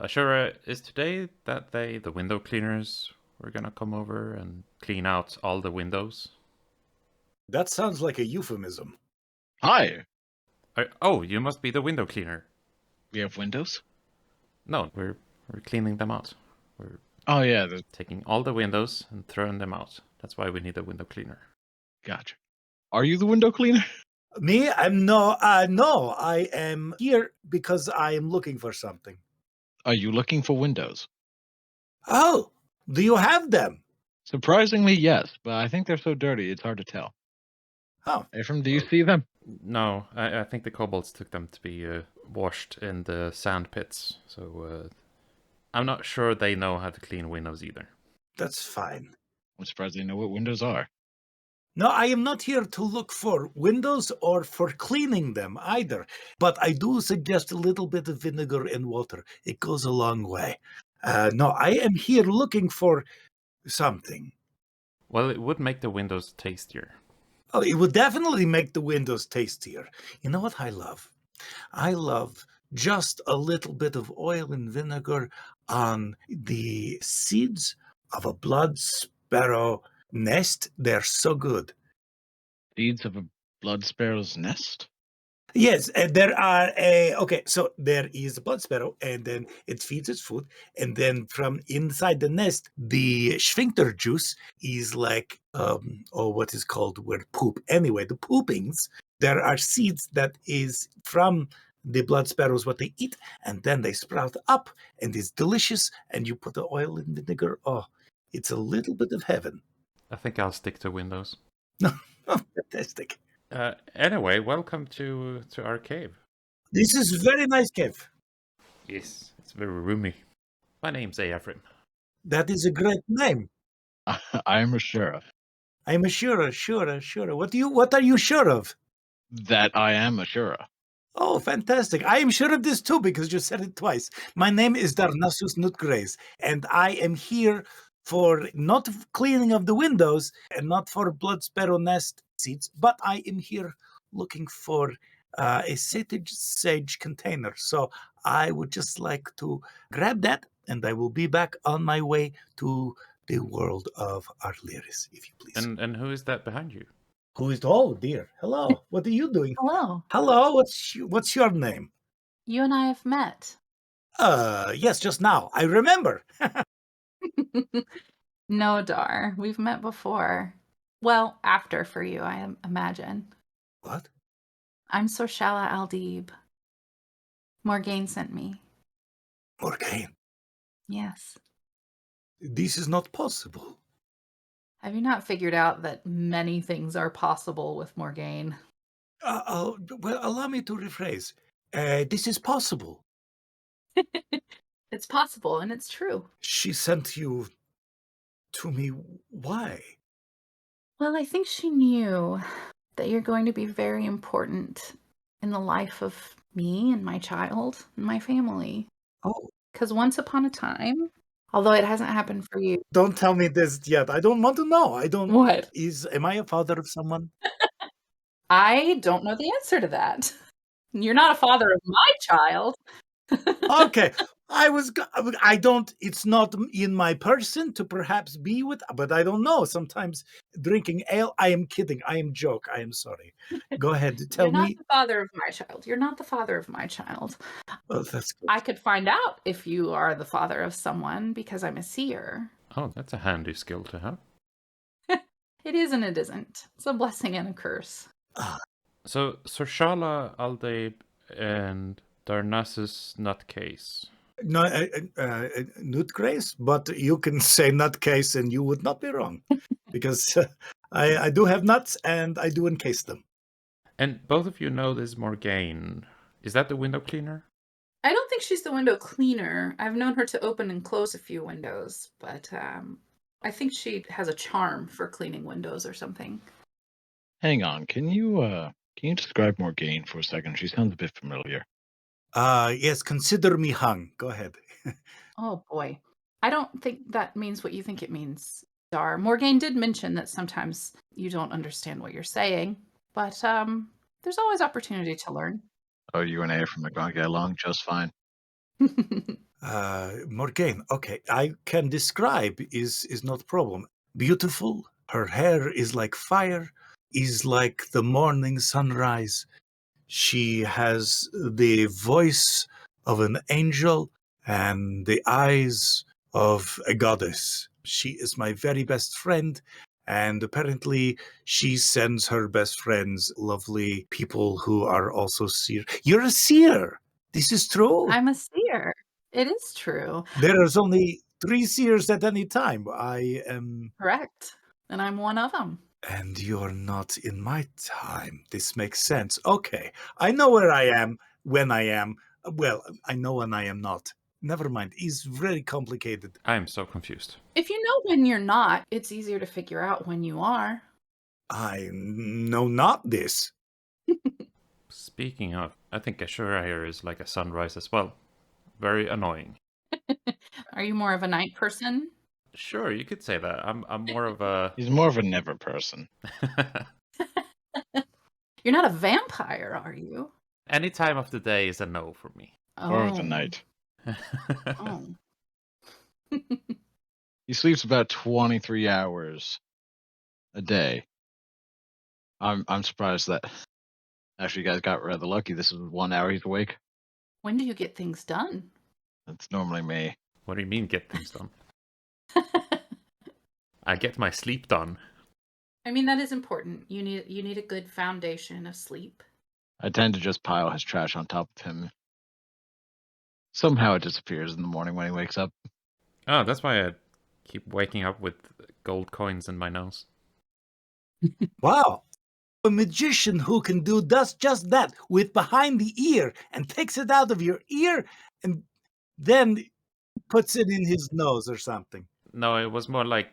Ashura, is today that day the window cleaners were gonna come over and clean out all the windows? That sounds like a euphemism. Hi. Oh, you must be the window cleaner. We have windows? No, we're cleaning them out. We're Oh, yeah. taking all the windows and throwing them out. That's why we need a window cleaner. Gotcha. Are you the window cleaner? Me? No, I am here because I am looking for something. Are you looking for windows? Oh, do you have them? Surprisingly, yes, but I think they're so dirty it's hard to tell. Oh, Ephraim, do you see them? No, I think the kobolds took them to be washed in the sand pits. So I'm not sure they know how to clean windows either. that's fine. I'm surprised they know what windows are. No, I am not here to look for windows or for cleaning them either. But I do suggest a little bit of vinegar and water. It goes a long way. No, I am here looking for something. Well, it would make the windows tastier. Oh, it would definitely make the windows tastier. You know what I love? I love just a little bit of oil and vinegar on the seeds of a blood sparrow nest. They're so good. Seeds of a blood sparrow's nest? Yes, there are so there is a blood sparrow, and then it feeds its food, and then from inside the nest, the sphincter juice is like or what is called where poop. Anyway, the poopings, there are seeds that is from the blood sparrows what they eat, and then they sprout up, and it's delicious. And you put the oil and vinegar. Oh, it's a little bit of heaven. I think I'll stick to windows. Oh, fantastic! Anyway, welcome to our cave. This is very nice, Kev. Yes, it's very roomy. My name's Ephraim. That is a great name. I'm a sheriff. I'm sure. What are you sure of? That I am a sheriff. Oh, fantastic. I am sure of this too because you said it twice. My name is Darnassus Nutgrace, and I am here for not cleaning of the windows and not for blood sparrow nest seeds, but I am here looking for a sage container. So I would just like to grab that, and I will be back on my way to the world of Arleris, if you please. And who is that behind you? Who is? Oh dear. Hello. What are you doing? Hello. Hello. What's your name? You and I have met. Yes, just now. I remember. No, Dar. We've met before. Well, after for you, I imagine. What? I'm Sorshala Aldib. Morgaine sent me. Morgaine, Yes. this is not possible. Have you not figured out that many things are possible with Morgaine? Well, allow me to rephrase. This is possible. It's possible, and it's true. She sent you to me. Why? Well, I think she knew that you're going to be very important in the life of me and my child and my family. Oh, Because once upon a time, although it hasn't happened for you. don't tell me this yet. I don't want to know. I don't. What? Am I a father of someone? I don't know the answer to that. You're not a father of my child. Okay. I don't, it's not in my person to perhaps be with, but I don't know. Sometimes drinking ale, I am kidding. I am joke. I am sorry. Go ahead. Tell You're not me. the father of my child. You're not the father of my child. Oh, that's good. I could find out if you are the father of someone because I'm a seer. Oh, that's a handy skill to have. It is and it isn't. It's a blessing and a curse. So, Sorshala, Aldeib, and Darnassus Nutcase. No, nutgrace, but you can say nutcase and you would not be wrong because I do have nuts and I do encase them. And both of you know this Morgaine. Is that the window cleaner? I don't think she's the window cleaner. I've known her to open and close a few windows, but I think she has a charm for cleaning windows or something. Hang on, can you describe Morgaine for a second? She sounds a bit familiar. Yes, consider me hung. Go ahead. Oh boy. I don't think that means what you think it means, Dar. Morgaine did mention that sometimes you don't understand what you're saying, but there's always opportunity to learn. Oh, you and Ephraim are going to get along just fine. Morgaine, okay, I can describe is not problem. Beautiful, her hair is like fire, is like the morning sunrise. She has the voice of an angel and the eyes of a goddess. She is my very best friend, and apparently she sends her best friends lovely people who are also seer. You're a seer! This is true? I'm a seer. It is true. There's only 3 seers at any time. I am... Correct. And I'm one of them. And you're not in my time. This makes sense. Okay, I know where I am, when I am. Well, I know when I am not. Never mind. It's very complicated. I'm so confused. If you know when you're not, it's easier to figure out when you are. I know not this. Speaking of, I think Ashura here is like a sunrise as well. Very annoying. Are you more of a night person? Sure, you could say that. I'm more of a... He's more of a never person. You're not a vampire, are you? Any time of the day is a no for me. Or of the night. Oh. He sleeps about 23 hours a day. I'm surprised that actually you guys got rather lucky. This is 1 hour he's awake. When do you get things done? That's normally me. What do you mean get things done? I get my sleep done. I mean, that is important. You need a good foundation of sleep. I tend to just pile his trash on top of him. Somehow it disappears in the morning when he wakes up. Oh, that's why I keep waking up with gold coins in my nose. Wow. A magician who can does just that with behind the ear and takes it out of your ear and then puts it in his nose or something. No, it was more like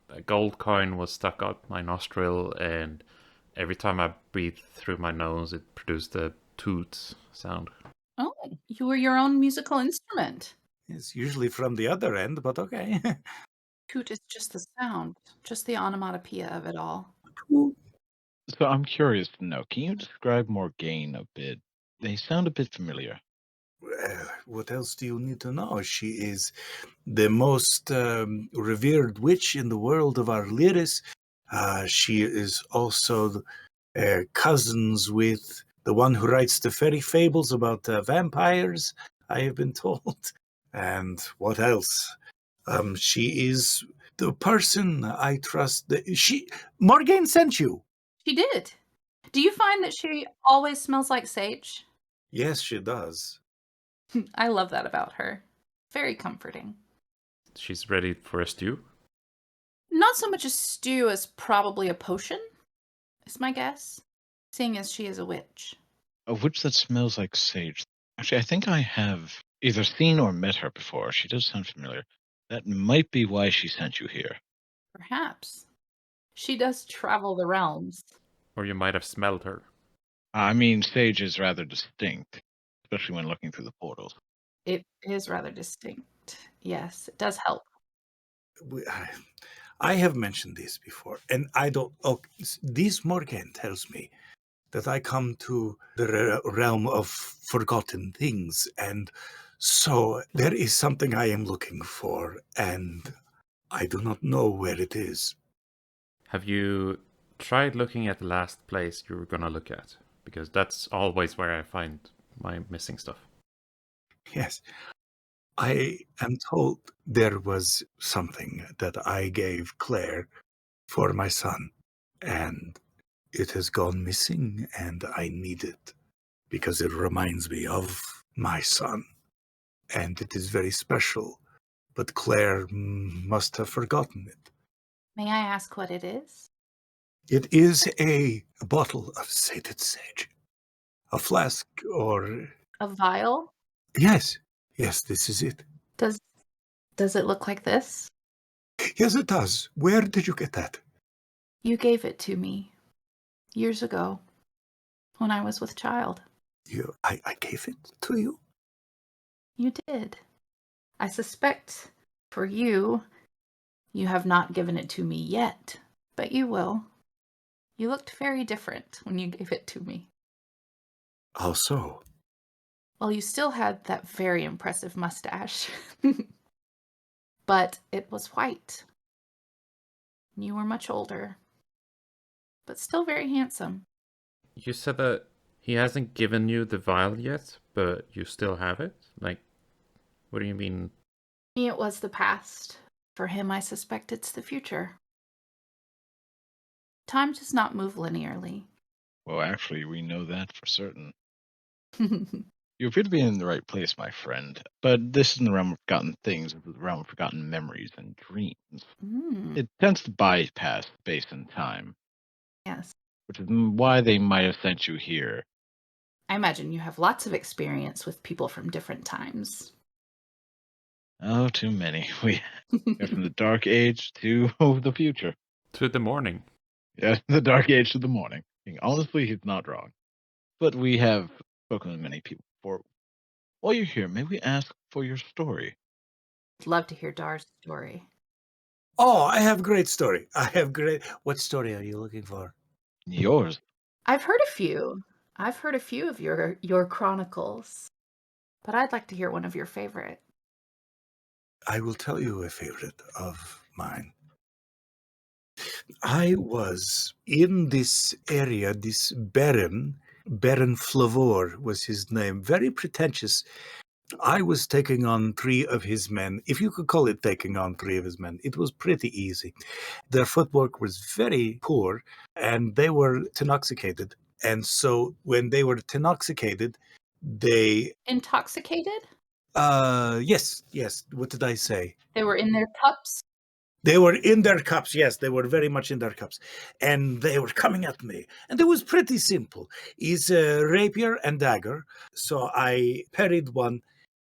a gold coin was stuck out my nostril, and every time I breathed through my nose, it produced a toot sound. Oh, you were your own musical instrument. It's usually from the other end, but okay. Toot is just the sound, just the onomatopoeia of it all. So I'm curious to know, can you describe Morgaine a bit? They sound a bit familiar. What else do you need to know? She is the most revered witch in the world of our Lyris. She is also cousins with the one who writes the fairy fables about vampires, I have been told. And what else? She is the person I trust. Morgaine sent you. She did. Do you find that she always smells like sage? Yes, she does. I love that about her. Very comforting. She's ready for a stew? Not so much a stew as probably a potion, is my guess, seeing as she is a witch. A witch that smells like sage. Actually, I think I have either seen or met her before. She does sound familiar. That might be why she sent you here. Perhaps. She does travel the realms. Or you might have smelled her. I mean, sage is rather distinct, especially when looking through the portals. It is rather distinct. Yes, it does help. I have mentioned this before, and I don't. Oh, this Morgan tells me that I come to the realm of forgotten things, and so there is something I am looking for, and I do not know where it is. Have you tried looking at the last place you were going to look at? Because that's always where I find my missing stuff. Yes. I am told there was something that I gave Claire for my son, and it has gone missing, and I need it because it reminds me of my son, and it is very special, but Claire must have forgotten it. May I ask what it is? It is a bottle of sated sage, a flask, or... A vial? Yes, this is it. Does it look like this? Yes, it does. Where did you get that? You gave it to me years ago when I was with child. I gave it to you? You did. I suspect for you, you have not given it to me yet, but you will. You looked very different when you gave it to me. How so? Well, you still had that very impressive mustache. But it was white. You were much older, but still very handsome. You said that he hasn't given you the vial yet, but you still have it? Like, what do you mean? For me, it was the past. For him, I suspect it's the future. Time does not move linearly. Well, actually, we know that for certain. You appear to be in the right place, my friend, but this isn't the realm of forgotten things, it's the realm of forgotten memories and dreams. Mm, It tends to bypass space and time, yes. which is why they might have sent you here. I imagine you have lots of experience with people from different times. Oh, too many. We go from the dark age to the future. To the morning. Yeah, the dark age to the morning. Honestly, he's not wrong. But we have spoken with many people before. While you're here, may we ask for your story? I'd love to hear Dar's story. Oh, I have a great story. I have great. What story are you looking for? Yours. I've heard a few. I've heard a few of your chronicles, but I'd like to hear one of your favorite. I will tell you a favorite of mine. I was in this area, this Baron Flavor was his name, very pretentious. I was taking on 3 of his men. If you could call it taking on 3 of his men, it was pretty easy. Their footwork was very poor, and they were intoxicated. And so when they were intoxicated, they Intoxicated? yes, what did I say? They were in their cups? They were in their cups, yes, they were very much in their cups. And they were coming at me. And it was pretty simple. It's a rapier and dagger. So I parried one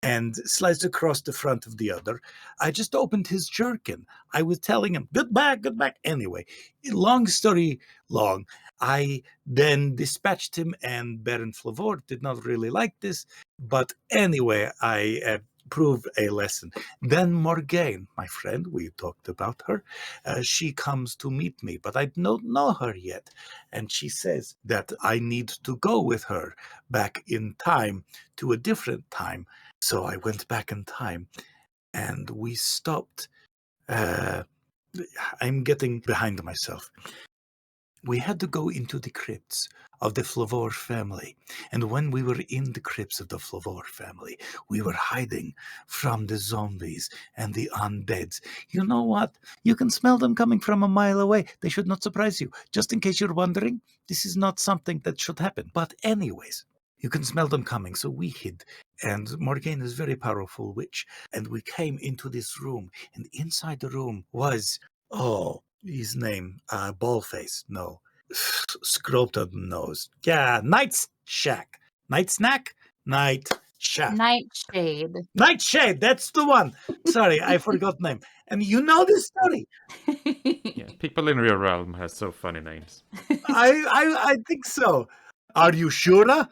and sliced across the front of the other. I just opened his jerkin. I was telling him, good back. Anyway, long story long, I then dispatched him, and Baron Flavor did not really like this. But anyway, I proved a lesson. Then Morgane, my friend, we talked about her. She comes to meet me, but I don't know her yet. And she says that I need to go with her back in time to a different time. So I went back in time and we stopped. I'm getting behind myself. We had to go into the crypts of the Flavor family. And when we were in the crypts of the Flavor family, we were hiding from the zombies and the undeads. You know what? You can smell them coming from a mile away. They should not surprise you. Just in case you're wondering, this is not something that should happen. But anyways, you can smell them coming. So we hid. And Morgane is a very powerful witch. And we came into this room. And inside the room was, his name, Ballface, no. Scrotum nose. Yeah, Night Shack. Night Snack? Night Shack. Nightshade. Nightshade, that's the one. Sorry, I forgot name. And you know this story. Yeah, people in real realm have so funny names. I think so. Are you sure?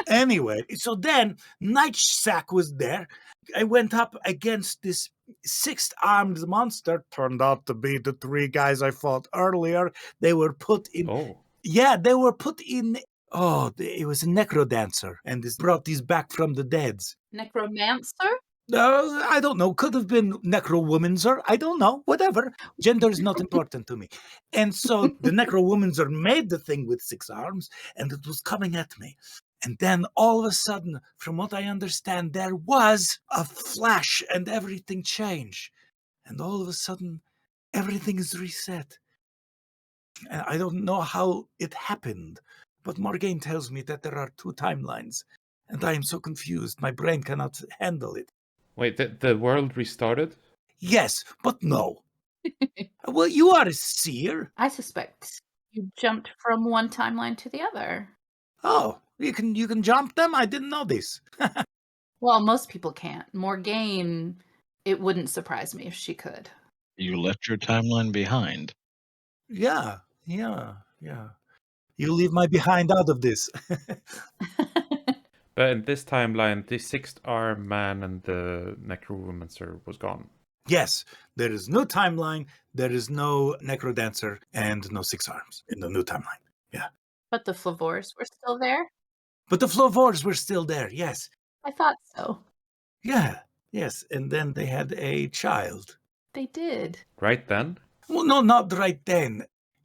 Anyway, so then Nightsack was there. I went up against this 6-armed monster. Turned out to be the 3 guys I fought earlier. They were put in. Oh, Yeah, they were put in. Oh, it was a necrodancer, and this brought these back from the deads. Necromancer? I don't know. Could have been necrowomancer. I don't know. Whatever. Gender is not important to me. And so the necrowomancer made the thing with 6 arms, and it was coming at me. And then all of a sudden, from what I understand, there was a flash and everything changed. And all of a sudden, everything is reset. And I don't know how it happened, but Morgane tells me that there are 2 timelines. And I am so confused. My brain cannot handle it. wait, the world restarted? Yes, but no. Well, you are a seer. I suspect you jumped from one timeline to the other. Oh, you can jump them? I didn't know this. Well, most people can't. Morgane, it wouldn't surprise me if she could. You left your timeline behind. Yeah. You leave my behind out of this. But in this timeline, the 6th-arm man and the necromancer was gone. Yes, there is no timeline, there is no necrodancer, and no 6 arms in the new timeline. Yeah. But the Flavors were still there? But the Flovors were still there, yes. I thought so. Yeah, yes. And then they had a child. They did. Right then? Well, no, not right then.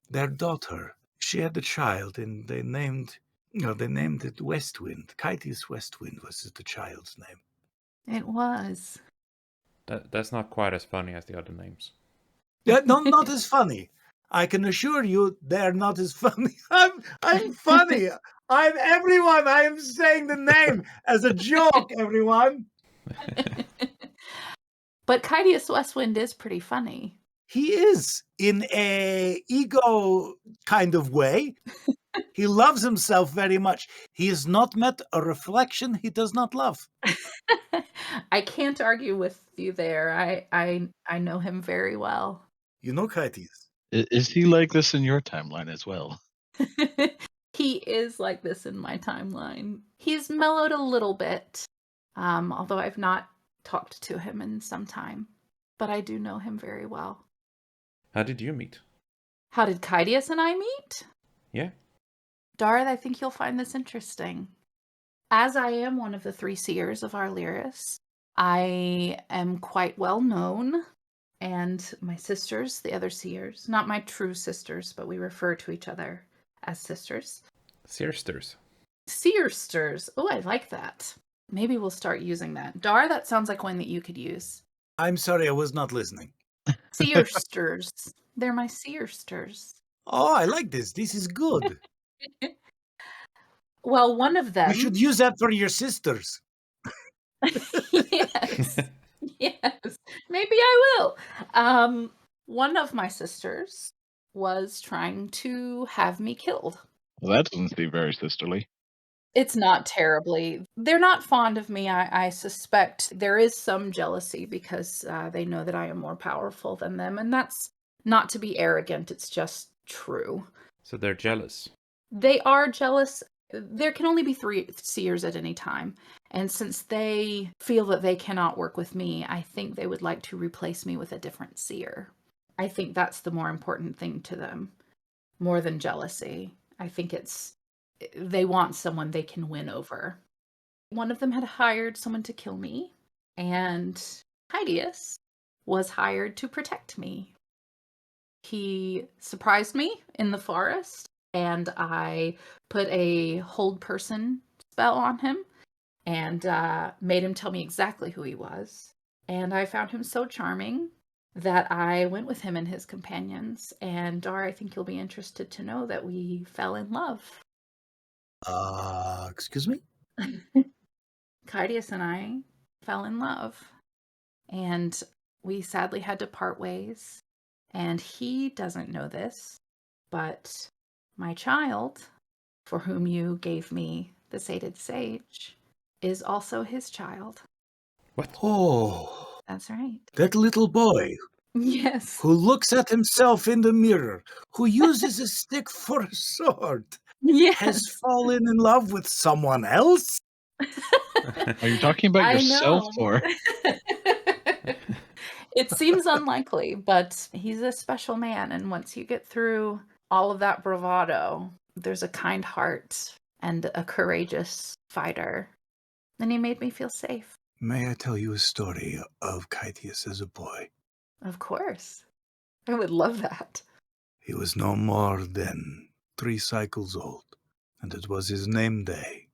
Their daughter. She had a child, and they named it Westwind. Kytius Westwind was the child's name. It was. That's not quite as funny as the other names. Yeah, no, not as funny. I can assure you, they're not as funny. I'm funny. I'm everyone. I am saying the name as a joke, everyone. But Kydius Westwind is pretty funny. He is in a ego kind of way. He loves himself very much. He has not met a reflection he does not love. I can't argue with you there. I know him very well. You know Kytius. Is he like this in your timeline as well? He is like this in my timeline. He's mellowed a little bit, although I've not talked to him in some time. But I do know him very well. How did you meet? How did Kydius and I meet? Yeah. Darth, I think you'll find this interesting. As I am one of the 3 seers of our Lyris, I am quite well known, and my sisters, the other seers, not my true sisters, but we refer to each other as sisters. Seersters. Seersters. Oh, I like that. Maybe we'll start using that. Dar, that sounds like one that you could use. I'm sorry, I was not listening. Seersters. They're my seersters. Oh, I like this. This is good. Well, one of them... You should use that for your sisters. Yes. Yes. Maybe I will. One of my sisters was trying to have me killed. Well, that doesn't seem very sisterly. It's not terribly. They're not fond of me. I suspect there is some jealousy because they know that I am more powerful than them. And that's not to be arrogant. It's just true. So they're jealous. They are jealous. There can only be 3 seers at any time. And since they feel that they cannot work with me, I think they would like to replace me with a different seer. I think that's the more important thing to them, more than jealousy. I think they want someone they can win over. One of them had hired someone to kill me, and Hydius was hired to protect me. He surprised me in the forest, and I put a hold person spell on him and made him tell me exactly who he was. And I found him so charming that I went with him and his companions. And Dar, I think you'll be interested to know that we fell in love. Excuse me? Kydius and I fell in love. And we sadly had to part ways. And he doesn't know this, but my child, for whom you gave me the sated sage, is also his child. What? Oh, That's right. that little boy Yes. who looks at himself in the mirror, who uses a stick for a sword, Yes. has fallen in love with someone else? Are you talking about I yourself know. or? It seems unlikely, but he's a special man. And once you get through all of that bravado, there's a kind heart and a courageous fighter. And he made me feel safe. May I tell you a story of Kytius as a boy? Of course. I would love that. He was no more than 3 cycles old, and it was his name day,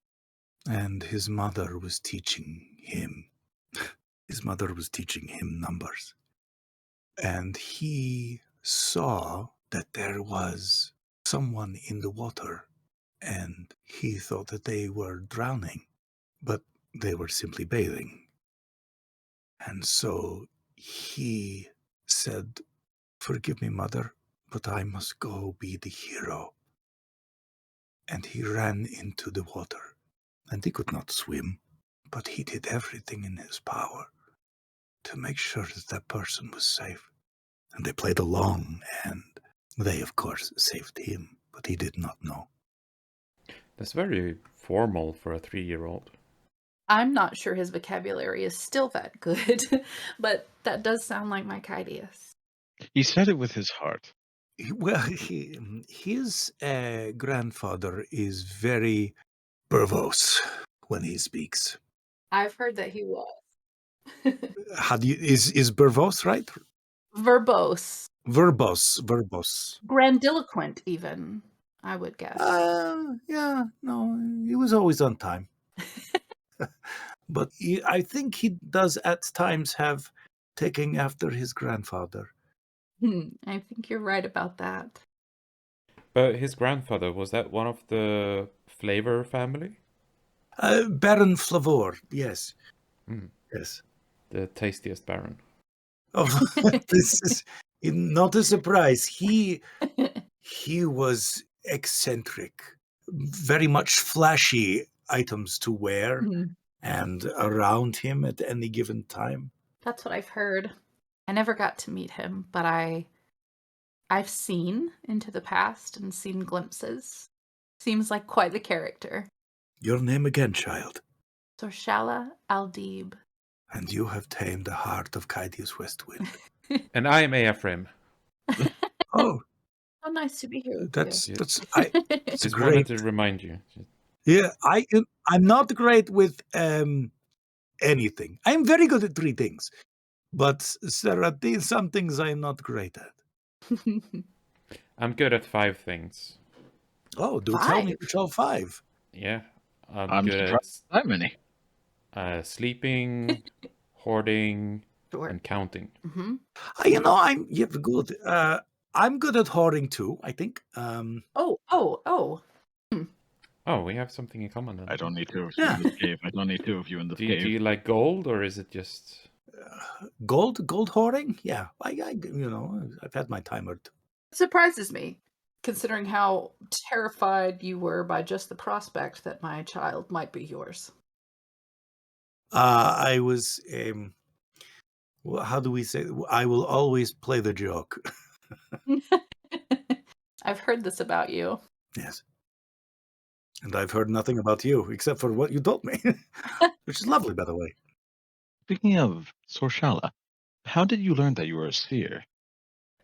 and his mother was teaching him. His mother was teaching him numbers, and he saw that there was someone in the water, and he thought that they were drowning, but they were simply bathing. And so he said, "Forgive me, mother, but I must go be the hero." And he ran into the water, and he could not swim, but he did everything in his power to make sure that that person was safe. And they played along, and they, of course, saved him, but he did not know. That's very formal for a 3-year-old. I'm not sure his vocabulary is still that good, but that does sound like my Kydius. He said it with his heart. Well, his grandfather is very verbose when he speaks. I've heard that he was. How do you is verbose right? Verbose. Verbose. Grandiloquent, even, I would guess. Yeah, no, he was always on time. But I think he does at times have taking after his grandfather. I think you're right about that. But his grandfather, was that one of the flavor family? Baron Flavor, yes. Mm. Yes. The tastiest baron. Oh, this is not a surprise. He was eccentric, very much flashy items to wear and around him at any given time. That's what I've heard. I never got to meet him, but I've seen into the past and seen glimpses. Seems like quite the character. Your name again, child. Sorshala Aldib. And you have tamed the heart of Kaidius Westwind. And I am Ephraim. Oh, How nice to be here with that's you. it's Just great. wanted to remind you. Yeah, I'm not great with anything. I'm very good at 3 things, but there are some things I'm not great at. I'm good at 5 things. Oh, tell me which all 5. Yeah. I'm good surprised that many. at sleeping, hoarding, Sure. and counting. Mm-hmm. I'm good. I'm good at hoarding too, I think. Oh, we have something in common then. I don't need 2 of you in this cave. I don't need 2 of you in this Do cave. you like gold, or is it just... Gold hoarding? Yeah, I've had my time or two. Surprises me, considering how terrified you were by just the prospect that my child might be yours. I was, how do we say? I will always play the joke. I've heard this about you. Yes. And I've heard nothing about you except for what you told me, which is lovely, by the way. Speaking of Sorshala, how did you learn that you were a seer?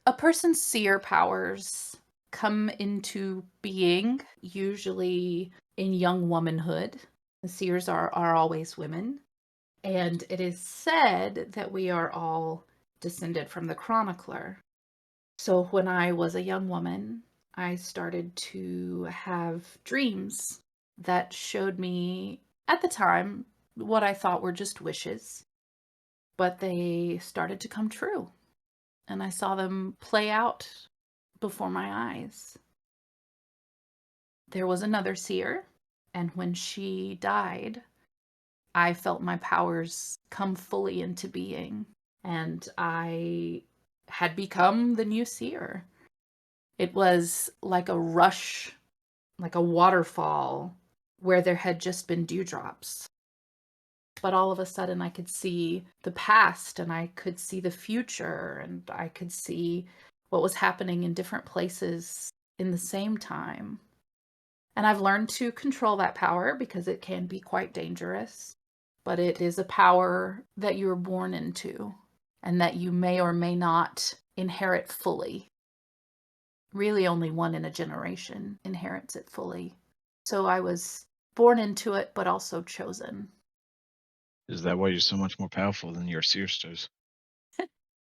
A person's seer powers come into being usually in young womanhood. The seers are always women. And it is said that we are all descended from the chronicler. So when I was a young woman, I started to have dreams that showed me, at the time, what I thought were just wishes. But they started to come true. And I saw them play out before my eyes. There was another seer, and when she died, I felt my powers come fully into being, and I had become the new seer. It was like a rush, like a waterfall, where there had just been dewdrops. But all of a sudden I could see the past, and I could see the future, and I could see what was happening in different places in the same time. And I've learned to control that power because it can be quite dangerous. But it is a power that you're born into and that you may or may not inherit fully. Really, only one in a generation inherits it fully. So I was born into it, but also chosen. Is that why you're so much more powerful than your seersters?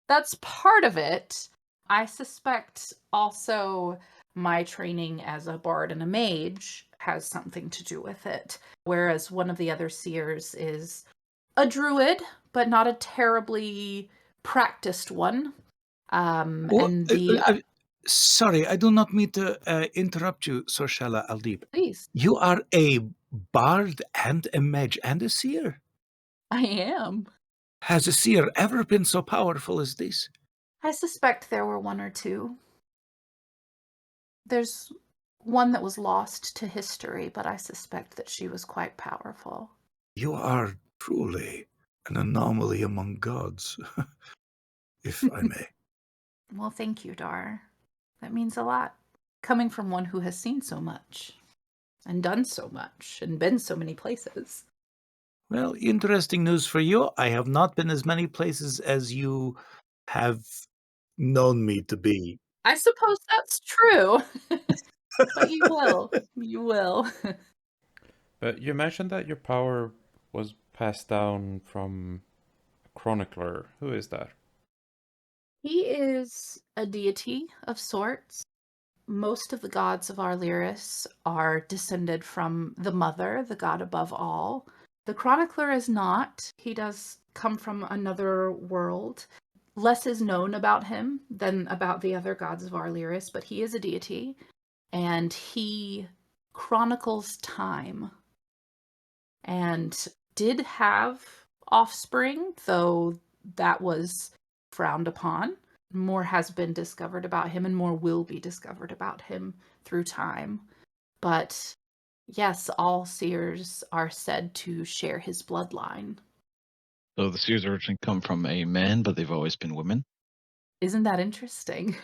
That's part of it. I suspect also my training as a bard and a mage has something to do with it. Whereas one of the other seers is a druid, but not a terribly practiced one. Sorry, I do not mean to interrupt you, Sorshala Aldib. Please. You are a bard and a mage and a seer. I am. Has a seer ever been so powerful as this? I suspect there were 1 or 2. There's one that was lost to history, but I suspect that she was quite powerful. You are truly an anomaly among gods, if I may. Well, thank you, Dar. That means a lot. Coming from one who has seen so much, and done so much, and been so many places. Well, interesting news for you. I have not been as many places as you have known me to be. I suppose that's true. But you will. You will. But you mentioned that your power was passed down from a chronicler. Who is that? He is a deity of sorts. Most of the gods of Arlyris are descended from the mother, the god above all. The chronicler is not. He does come from another world. Less is known about him than about the other gods of Arlyris, but he is a deity, and he chronicles time and did have offspring, though that was frowned upon. More has been discovered about him, and more will be discovered about him through time. But yes, all seers are said to share his bloodline. So the seers originally come from a man, but they've always been women. Isn't that interesting?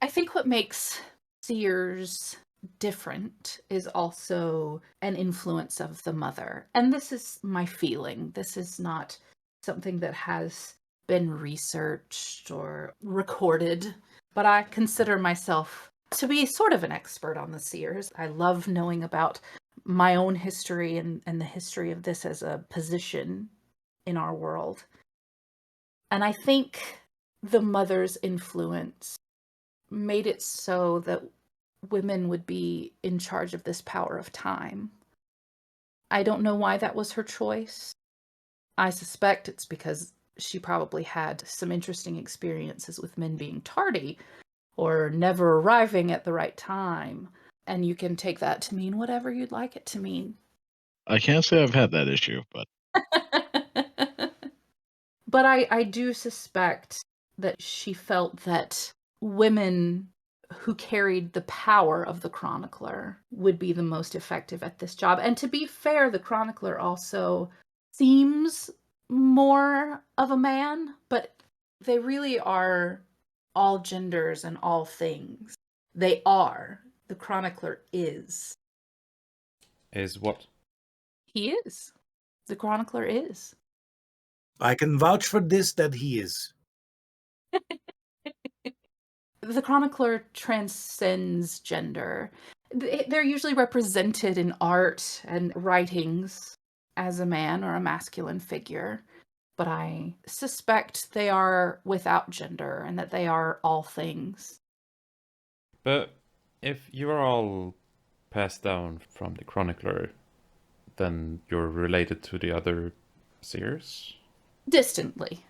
I think what makes seers different is also an influence of the mother. And this is my feeling. This is not something that has been researched or recorded, but I consider myself to be sort of an expert on the seers. I love knowing about my own history and the history of this as a position in our world. And I think the mother's influence made it so that women would be in charge of this power of time. I don't know why that was her choice. I suspect it's because she probably had some interesting experiences with men being tardy or never arriving at the right time. And you can take that to mean whatever you'd like it to mean. I can't say I've had that issue, but But I do suspect that she felt that women who carried the power of the chronicler would be the most effective at this job. And to be fair, the chronicler also seems more of a man, but they really are all genders and all things. They are. The chronicler is. Is what? He is. The chronicler is. I can vouch for this that he is. The chronicler transcends gender. They're usually represented in art and writings as a man or a masculine figure, but I suspect they are without gender and that they are all things. But if you are all passed down from the chronicler, then you're related to the other seers? Distantly.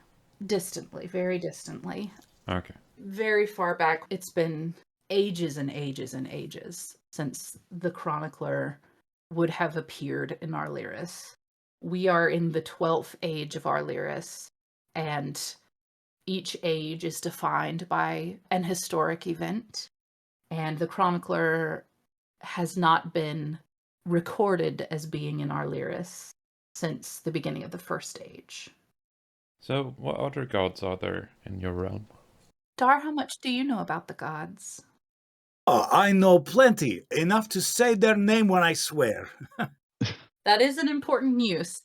Distantly, very distantly. Okay. Very far back, it's been ages and ages and ages since the chronicler would have appeared in Arlyris. We are in the 12th age of Arlyris, and each age is defined by an historic event, and the chronicler has not been recorded as being in Arlyris since the beginning of the first age. So, what other gods are there in your realm? Dar, how much do you know about the gods? Oh, I know plenty. Enough to say their name when I swear. That is an important news.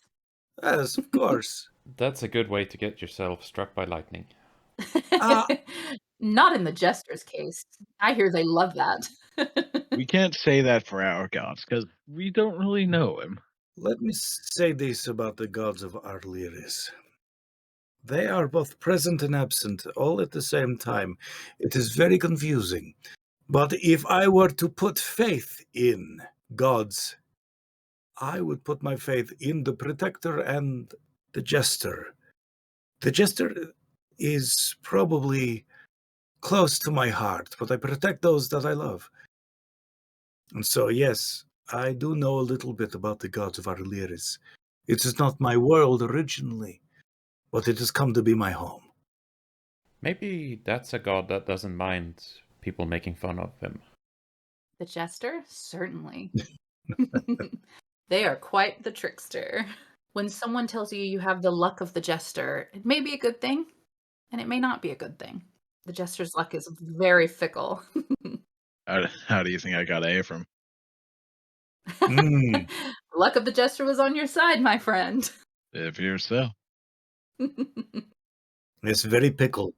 Yes, of course. That's a good way to get yourself struck by lightning. Not in the jester's case. I hear they love that. we can't say that for our gods because we don't really know him. Let me say this about the gods of Arlyris. They are both present and absent, all at the same time. It is very confusing. But if I were to put faith in gods, I would put my faith in the Protector and the Jester. The Jester is probably close to my heart, but I protect those that I love. And so, yes, I do know a little bit about the gods of Arlyris. It is not my world originally, but it has come to be my home. Maybe that's a god that doesn't mind people making fun of him. The jester? Certainly. They are quite the trickster. When someone tells you you have the luck of the jester, it may be a good thing, and it may not be a good thing. The jester's luck is very fickle. How do you think I got A from? Mm. Luck of the jester was on your side, my friend. If you're so. It's very pickle.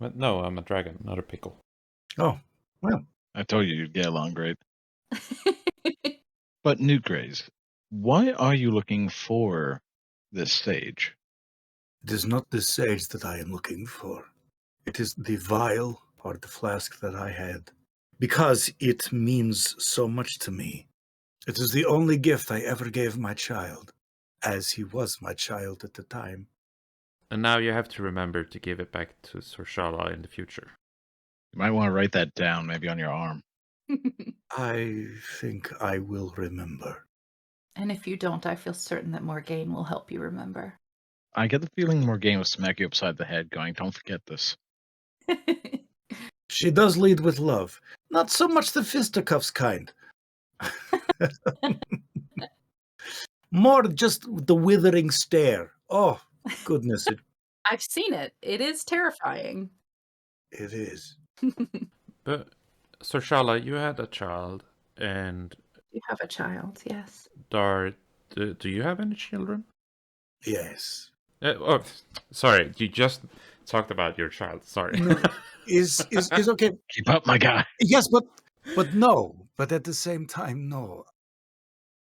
But no, I'm a dragon, not a pickle. Oh, well. I told you you'd get along great. But Newtgraze, why are you looking for this sage? It is not the sage that I am looking for. It is the vial or the flask that I had. Because it means so much to me. It is the only gift I ever gave my child, as he was my child at the time. And now you have to remember to give it back to Sorshala in the future. You might want to write that down, maybe on your arm. I think I will remember. And if you don't, I feel certain that Morgaine will help you remember. I get the feeling Morgaine will smack you upside the head, going, "Don't forget this." She does lead with love. Not so much the fisticuffs kind. More just the withering stare. Oh, goodness, I've seen it. It is terrifying. it is. But Sorshala, you had a child, and You have a child, yes. Dar, do you have any children? Yes. Oh, sorry, you just talked about your child. Sorry. No, is okay. Keep up, my guy. Yes, but no. But at the same time, no.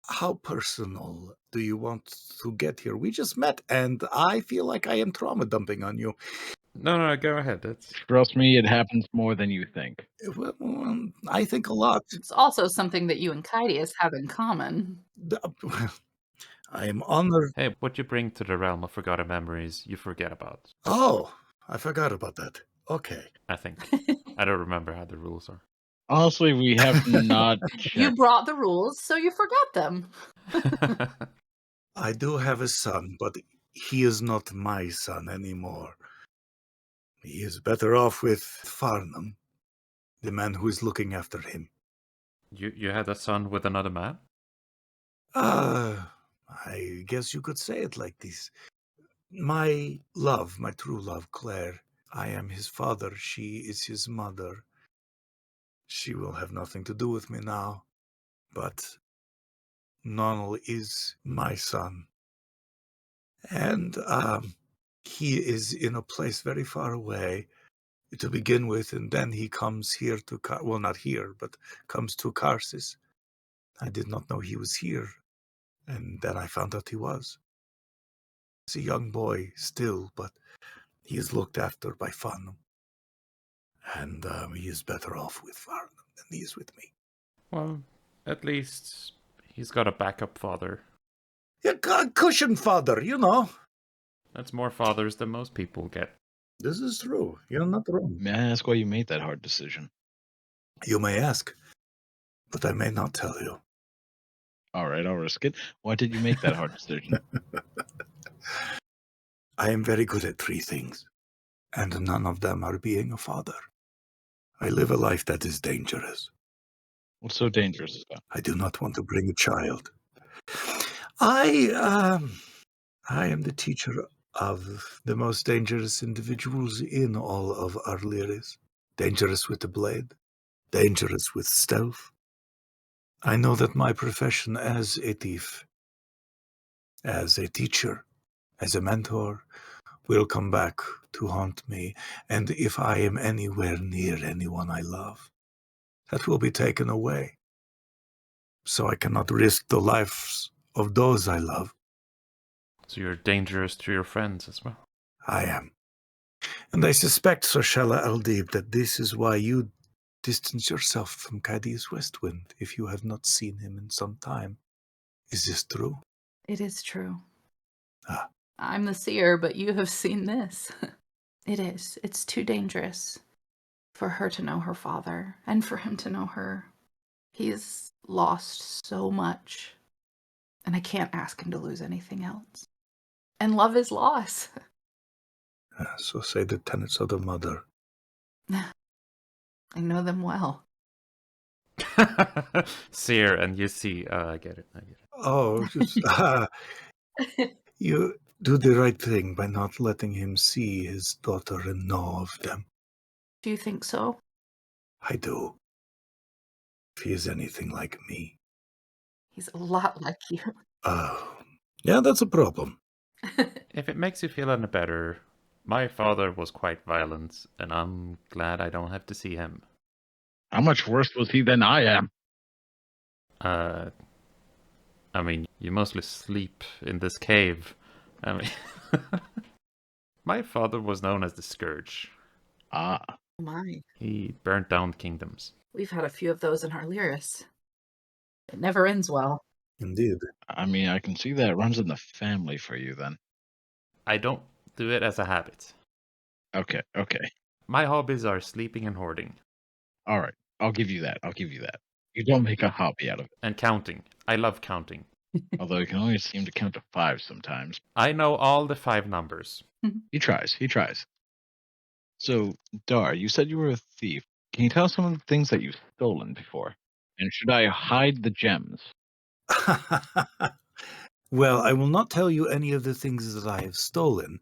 How personal do you want to get here? We just met, and I feel like I am trauma dumping on you. No, go ahead. That's Trust me, it happens more than you think. Well, I think a lot. It's also something that you and Kydius have in common. I am honored. hey, what you bring to the realm of forgotten memories, you forget about. Oh, I forgot about that. Okay. I think I don't remember how the rules are. Honestly, we have not checked. You brought the rules, so you forgot them. I do have a son, but he is not my son anymore. He is better off with Farnham, the man who is looking after him. You had a son with another man? I guess you could say it like this. My love, my true love, Claire. I am his father. She is his mother. She will have nothing to do with me now. But Nonal is my son. And he is in a place very far away to begin with, and then he comes here to, well, not here, but comes to Karsis. I did not know he was here, and then I found out he was. He's a young boy still, but he is looked after by Farnham. And he is better off with Farnham than he is with me. Well, at least he's got a backup father. Yeah, cushion father, you know. That's more fathers than most people get. This is true. You're not wrong. May I ask why you made that hard decision? You may ask, but I may not tell you. All right, I'll risk it. Why did you make that hard decision? I am very good at 3 things, and none of them are being a father. I live a life that is dangerous. What's so dangerous about it? I do not want to bring a child. I am the teacher of the most dangerous individuals in all of Arliris. Dangerous with the blade, dangerous with stealth. I know that my profession as a thief, as a teacher, as a mentor, will come back to haunt me, and if I am anywhere near anyone I love, that will be taken away. So I cannot risk the lives of those I love. So you're dangerous to your friends as well. I am. And I suspect, Sorshala Aldib, that this is why you distance yourself from Kydius Westwind if you have not seen him in some time. Is this true? It is true. Ah. I'm the seer, but you have seen this. It is. It's too dangerous for her to know her father and for him to know her. He's lost so much, and I can't ask him to lose anything else. And love is loss. So say the tenets of the mother. I know them well. Seer, and you see. I get it. Oh, you do the right thing by not letting him see his daughter and know of them. Do you think so? I do. If he is anything like me. He's a lot like you. Oh, yeah, that's a problem. If it makes you feel any better, my father was quite violent, and I'm glad I don't have to see him. How much worse was he than I am? I mean, you mostly sleep in this cave. I mean, my father was known as the Scourge. Ah, Oh my. He burnt down kingdoms. We've had a few of those in our Lyris. It never ends well. Indeed. I mean, I can see that runs in the family for you then. I don't do it as a habit. Okay. My hobbies are sleeping and hoarding. All right. I'll give you that. You don't make a hobby out of it. And counting. I love counting. Although you can only seem to count to 5 sometimes. I know all the 5 numbers. He tries. So, Dar, you said you were a thief. Can you tell us some of the things that you've stolen before? And should I hide the gems? Well, I will not tell you any of the things that I have stolen,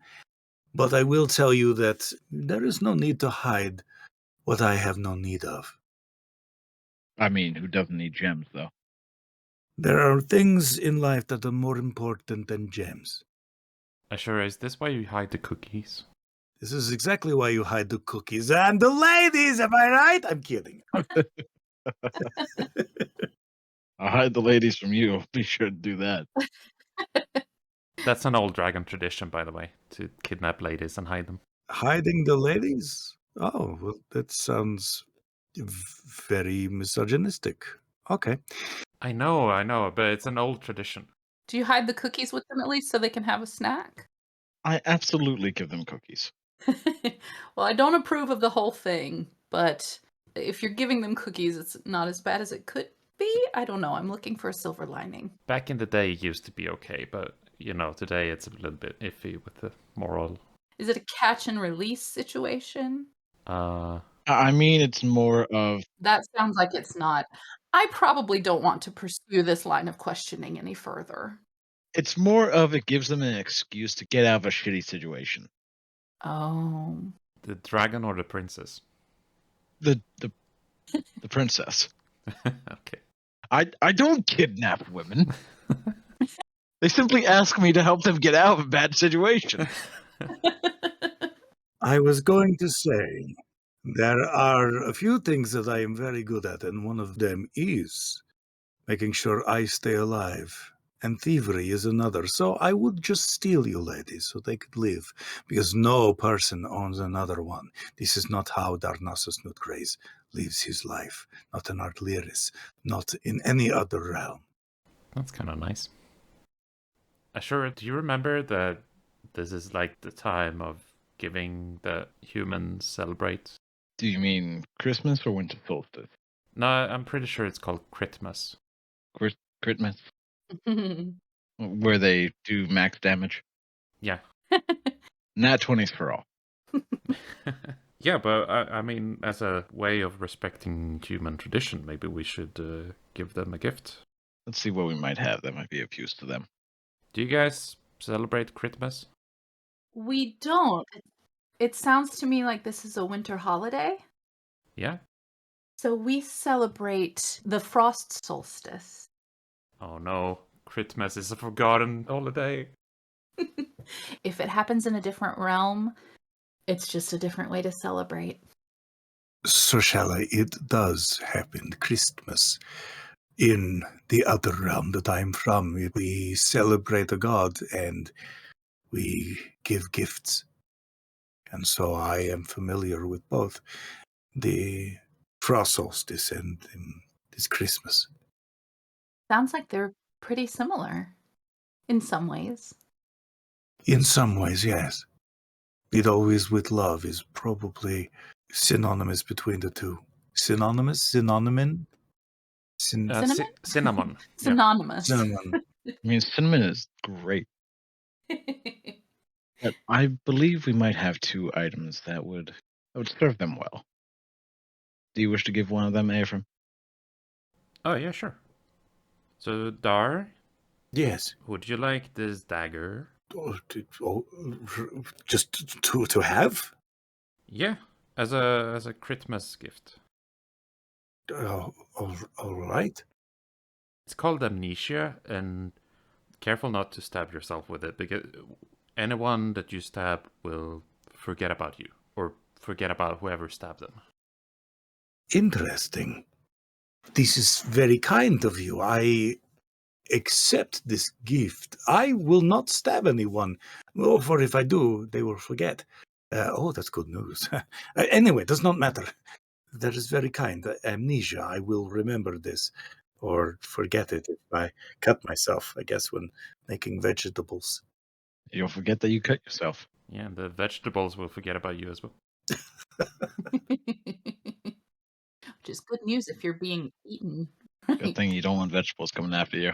but I will tell you that there is no need to hide what I have no need of. I mean, who doesn't need gems, though? There are things in life that are more important than gems. Ashura, is this why you hide the cookies? This is exactly why you hide the cookies and the ladies, am I right? I'm kidding. I'll hide the ladies from you. Be sure to do that. That's an old dragon tradition, by the way, to kidnap ladies and hide them. Hiding the ladies? Oh, well, that sounds very misogynistic. Okay. I know, but it's an old tradition. Do you hide the cookies with them at least so they can have a snack? I absolutely give them cookies. Well, I don't approve of the whole thing, but if you're giving them cookies, it's not as bad as it could be. I don't know. I'm looking for a silver lining. Back in the day, it used to be okay, but, today it's a little bit iffy with the moral. Is it a catch and release situation? I mean, it's more of... That sounds like it's not. I probably don't want to pursue this line of questioning any further. It's more of it gives them an excuse to get out of a shitty situation. Oh. The dragon or the princess? The princess. Okay. I don't kidnap women. They simply ask me to help them get out of a bad situation. I was going to say, there are a few things that I am very good at, and one of them is making sure I stay alive. And thievery is another. So I would just steal you ladies so they could live, because no person owns another one. This is not how Darnassus Nutgraze lives his life. Not in Artliris, not in any other realm. That's kind of nice. Ashura, do you remember that this is like the time of giving the humans celebrate? Do you mean Christmas or winter solstice? No, I'm pretty sure it's called Christmas. Christmas? Where they do max damage? Yeah. Nat 20s for all. Yeah, but I mean, as a way of respecting human tradition, maybe we should give them a gift. Let's see what we might have that might be of use to them. Do you guys celebrate Christmas? We don't. It sounds to me like this is a winter holiday. Yeah? So we celebrate the frost solstice. Oh no, Christmas is a forgotten holiday. If it happens in a different realm, it's just a different way to celebrate. Sorshala, it does happen Christmas. In the other realm that I'm from, we celebrate a god and we give gifts. And so I am familiar with both the frost solstice and this Christmas. Sounds like they're pretty similar in some ways. In some ways, yes. It always with love is probably synonymous between the two. Synonymous? Synonym? Cinnamon? Cinnamon. Synonymous. Cinnamon. I mean, cinnamon is great. But I believe we might have 2 items that would serve them well. Do you wish to give one of them, Ephraim? Oh, yeah, sure. So, Dar, Yes. would you like this dagger? Just to have? Yeah, as a Christmas gift. All right. It's called amnesia, and careful not to stab yourself with it, because anyone that you stab will forget about you, or forget about whoever stabbed them. Interesting. This is very kind of you. I accept this gift. I will not stab anyone, for if I do, they will forget. That's good news. Anyway, does not matter. That is very kind. Amnesia, I will remember this, or forget it if I cut myself, I guess, when making vegetables. You'll forget that you cut yourself. Yeah, and the vegetables will forget about you as well. Which is good news if you're being eaten. Good thing you don't want vegetables coming after you.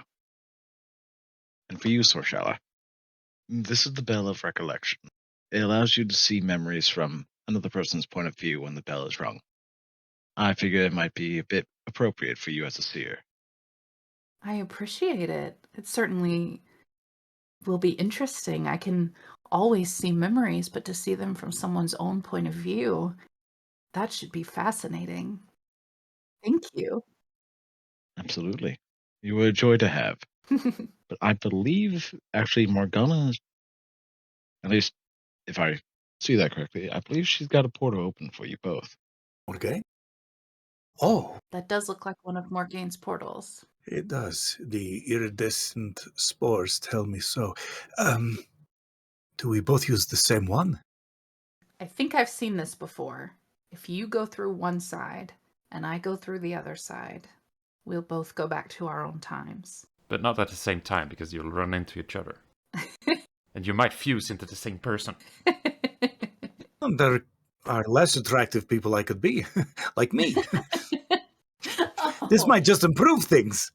And for you, Sorshala, this is the Bell of Recollection. It allows you to see memories from another person's point of view when the bell is rung. I figure it might be a bit appropriate for you as a seer. I appreciate it. It certainly will be interesting. I can always see memories, but to see them from someone's own point of view, that should be fascinating. Thank you. Absolutely. You were a joy to have. But I believe, actually, Morgana, at least if I see that correctly, I believe she's got a portal open for you both. Okay. Oh, That does look like one of Morgane's portals. it does. The iridescent spores tell me so. Do we both use the same one? I think I've seen this before. If you go through one side and I go through the other side, we'll both go back to our own times. But not at the same time, because you'll run into each other. And you might fuse into the same person. There are less attractive people I could be, like me. This might just improve things.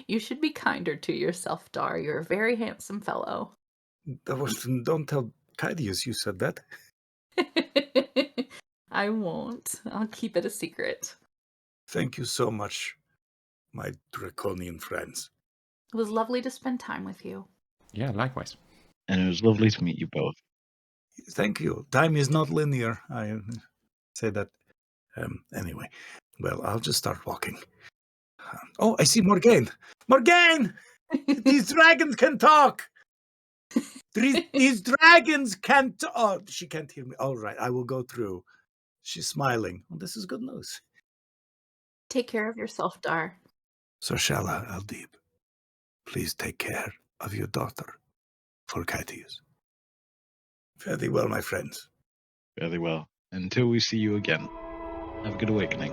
You should be kinder to yourself, Dar. You're a very handsome fellow. Don't tell Caidius you said that. I won't. I'll keep it a secret. Thank you so much, my draconian friends. It was lovely to spend time with you. Yeah, likewise. And it was lovely to meet you both. Thank you. Time is not linear. I say that. Anyway, well, I'll just start walking. Oh, I see Morgane. Morgane! These dragons can talk! These dragons can't... Oh, she can't hear me. All right, I will go through. She's smiling. Well, this is good news. Take care of yourself, Dar. Sorshala Aldib, please take care of your daughter for Caidius. Fare thee well, my friends. Very well. Until we see you again, have a good awakening.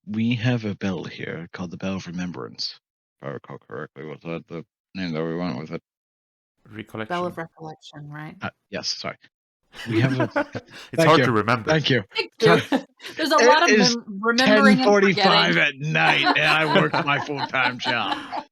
We have a bell here called the Bell of Remembrance. If I recall correctly, was that the name that we went with it? Recollection. Bell of Recollection, right? Yes, sorry. We have a... It's Thank hard you. to remember. Thank you. Thank you. There's a lot It of is remembering and 10:45 forgetting. at night, and I worked my full-time job.